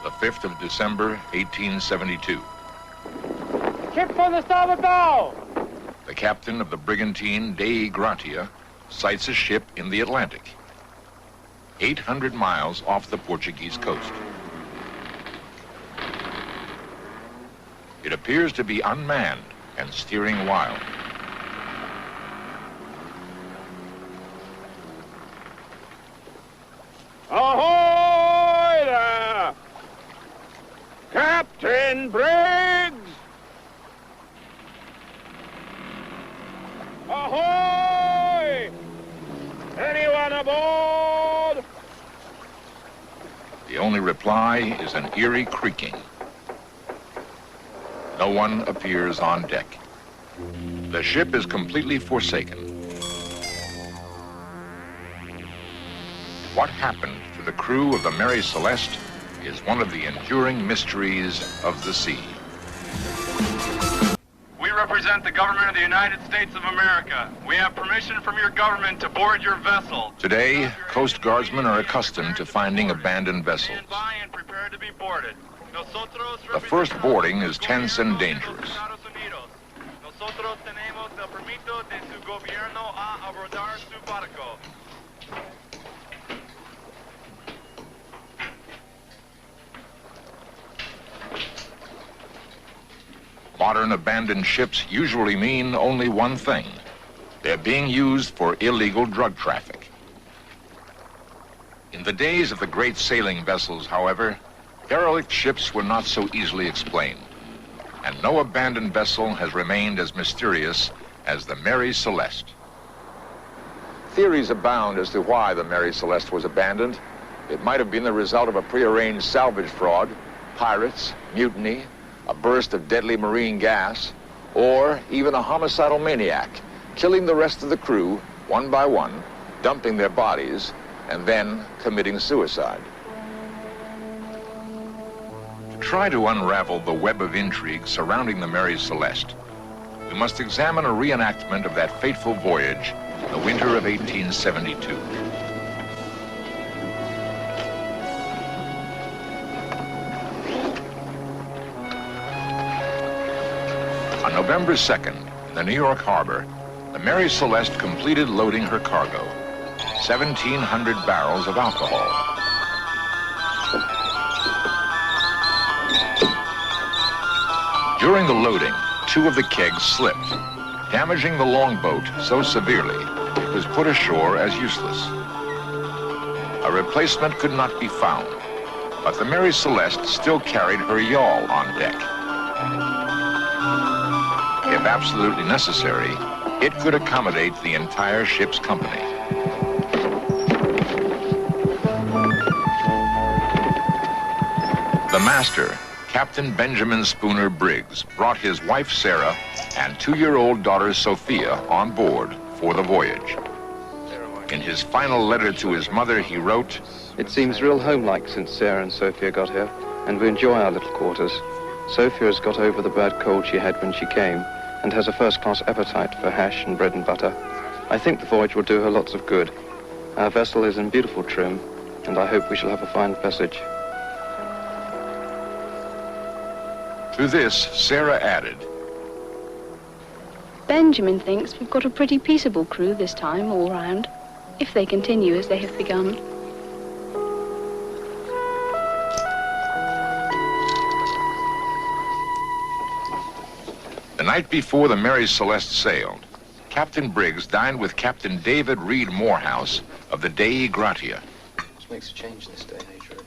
The 5th of December, 1872. Ship on the starboard bow! The captain of the brigantine Dei Gratia sights a ship in the Atlantic, 800 miles off the Portuguese coast. It appears to be unmanned and steering wild. Ahoy there! Captain Briggs! Ahoy! Anyone aboard? The only reply is an eerie creaking. No one appears on deck. The ship is completely forsaken. What happened to the crew of the Mary Celeste is one of the enduring mysteries of the sea. We represent the government of the United States of America. We have permission from your government to board your vessel. Today, Coast Guardsmen are accustomed to finding abandoned vessels. Stand by and prepare to be boarded. The first boarding is tense and dangerous. Nosotros tenemos el permiso de su gobierno a abordar su barco. Modern abandoned ships usually mean only one thing. They're being used for illegal drug traffic. In the days of the great sailing vessels, however, derelict ships were not so easily explained, and no abandoned vessel has remained as mysterious as the Mary Celeste. Theories abound as to why the Mary Celeste was abandoned. It might have been the result of a prearranged salvage fraud, pirates, mutiny, a burst of deadly marine gas, or even a homicidal maniac, killing the rest of the crew one by one, dumping their bodies, and then committing suicide. To try to unravel the web of intrigue surrounding the Mary Celeste, we must examine a reenactment of that fateful voyage in the winter of 1872. On November 2nd, in the New York harbor, the Mary Celeste completed loading her cargo, 1,700 barrels of alcohol. During the loading, 2 of the kegs slipped, damaging the longboat so severely it was put ashore as useless. A replacement could not be found, but the Mary Celeste still carried her yawl on deck. If absolutely necessary, it could accommodate the entire ship's company. The master, Captain Benjamin Spooner Briggs, brought his wife Sarah and 2-year-old daughter Sophia on board for the voyage. In his final letter to his mother, he wrote, "It seems real home-like since Sarah and Sophia got here, and we enjoy our little quarters. Sophia has got over the bad cold she had when she came, and has a first-class appetite for hash and bread and butter. I think the voyage will do her lots of good. Our vessel is in beautiful trim, and I hope we shall have a fine passage." To this, Sarah added, "Benjamin thinks we've got a pretty peaceable crew this time, all round, if they continue as they have begun." The night before the Mary Celeste sailed, Captain Briggs dined with Captain David Reed Morehouse of the Dei Gratia. This makes a change this day and age, really.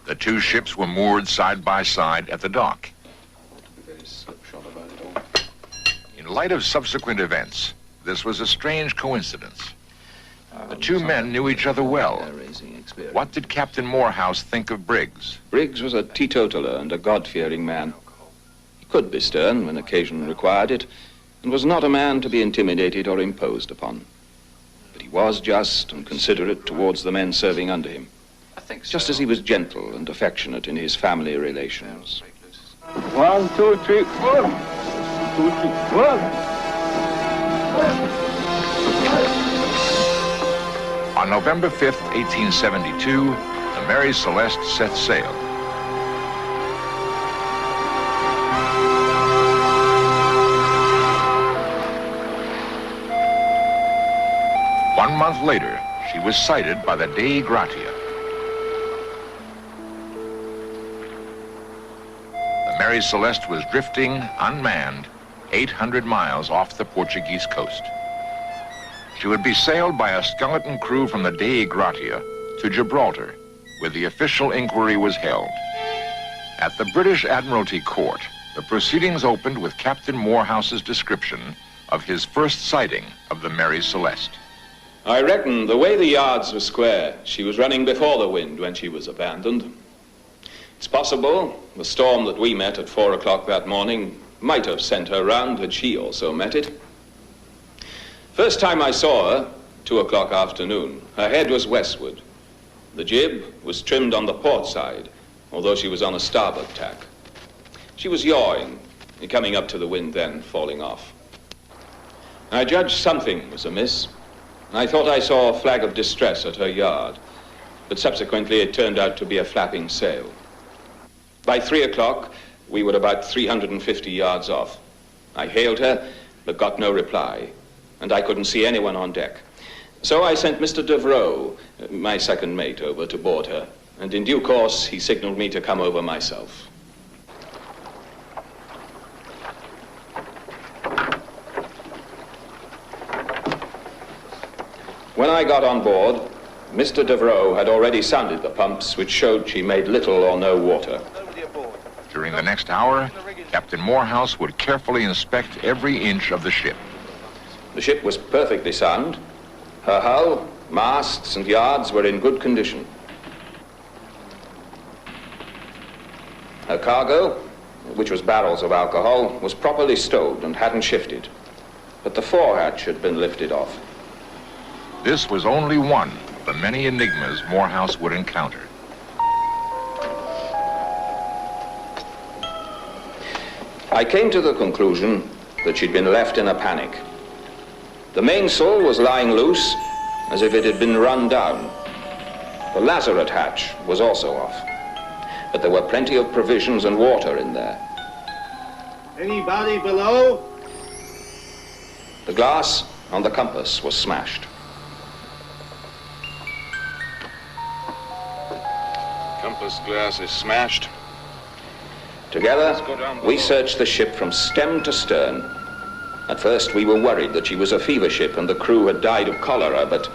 The 2 ships were moored side by side at the dock. Very slipshod about it all. In light of subsequent events, this was a strange coincidence. The 2 men knew each other well. What did Captain Morehouse think of Briggs? Briggs was a teetotaler and a God-fearing man. He could be stern when occasion required it, and was not a man to be intimidated or imposed upon. But he was just and considerate towards the men serving under him, just as he was gentle and affectionate in his family relations. 1, 2, 3, 4. 2, 3, 4. On November 5th, 1872, the Mary Celeste set sail. 1 month later, she was sighted by the Dei Gratia. The Mary Celeste was drifting, unmanned, 800 miles off the Portuguese coast. She would be sailed by a skeleton crew from the Dei Gratia to Gibraltar, where the official inquiry was held. At the British Admiralty Court, the proceedings opened with Captain Morehouse's description of his first sighting of the Mary Celeste. I reckon the way the yards were square, she was running before the wind when she was abandoned. It's possible the storm that we met at 4 o'clock that morning might have sent her round had she also met it. First time I saw her, 2 o'clock afternoon, her head was westward. The jib was trimmed on the port side, although she was on a starboard tack. She was yawing, and coming up to the wind then, falling off. I judged something was amiss, and I thought I saw a flag of distress at her yard, but subsequently it turned out to be a flapping sail. By 3 o'clock, we were about 350 yards off. I hailed her, but got no reply, and I couldn't see anyone on deck. So I sent Mr. Devereux, my second mate, over to board her, and in due course he signaled me to come over myself. When I got on board, Mr. Devereux had already sounded the pumps, which showed she made little or no water. During the next hour, Captain Morehouse would carefully inspect every inch of the ship. The ship was perfectly sound. Her hull, masts, and yards were in good condition. Her cargo, which was barrels of alcohol, was properly stowed and hadn't shifted, but the forehatch had been lifted off. This was only one of the many enigmas Morehouse would encounter. I came to the conclusion that she'd been left in a panic. The mainsail was lying loose, as if it had been run down. The lazarette hatch was also off, but there were plenty of provisions and water in there. Anybody below? The glass on the compass was smashed. Compass glass is smashed. Together, we searched the ship from stem to stern. At first, we were worried that she was a fever ship and the crew had died of cholera, but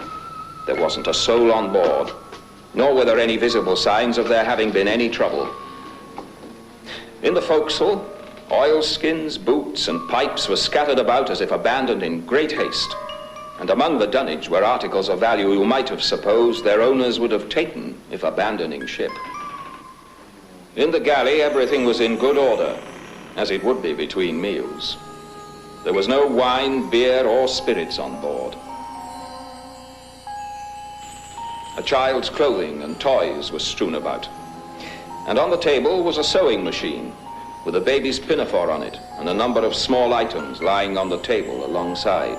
there wasn't a soul on board, nor were there any visible signs of there having been any trouble. In the forecastle, oilskins, boots, and pipes were scattered about as if abandoned in great haste, and among the dunnage were articles of value you might have supposed their owners would have taken if abandoning ship. In the galley, everything was in good order, as it would be between meals. There was no wine, beer, or spirits on board. A child's clothing and toys were strewn about. And on the table was a sewing machine with a baby's pinafore on it and a number of small items lying on the table alongside.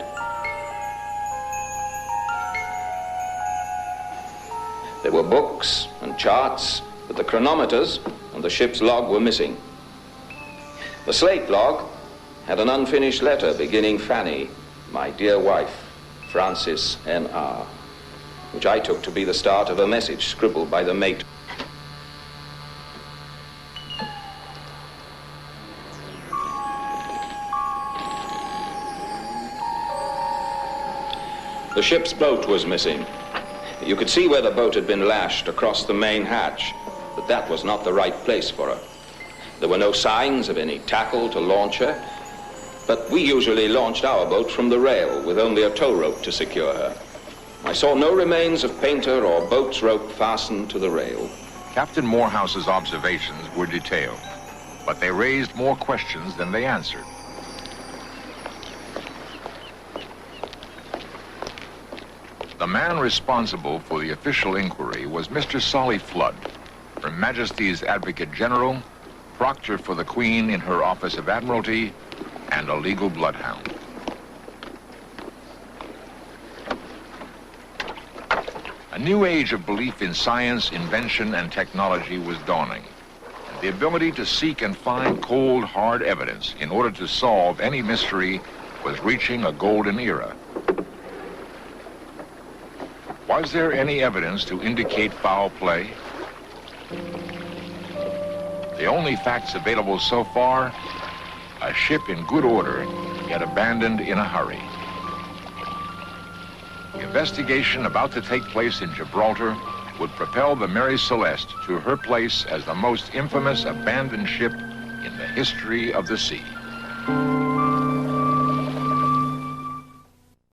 There were books and charts, but the chronometers and the ship's log were missing. The slate log had an unfinished letter beginning Fanny, my dear wife, Francis N.R., which I took to be the start of a message scribbled by the mate. The ship's boat was missing. You could see where the boat had been lashed across the main hatch, but that was not the right place for her. There were no signs of any tackle to launch her, but we usually launched our boat from the rail with only a tow rope to secure her. I saw no remains of painter or boat's rope fastened to the rail. Captain Morehouse's observations were detailed, but they raised more questions than they answered. The man responsible for the official inquiry was Mr. Solly Flood, Her Majesty's Advocate General, proctor for the Queen in her Office of Admiralty, and a legal bloodhound. A new age of belief in science, invention, and technology was dawning. The ability to seek and find cold, hard evidence in order to solve any mystery was reaching a golden era. Was there any evidence to indicate foul play? The only facts available so far, a ship in good order, yet abandoned in a hurry. The investigation about to take place in Gibraltar would propel the Mary Celeste to her place as the most infamous abandoned ship in the history of the sea.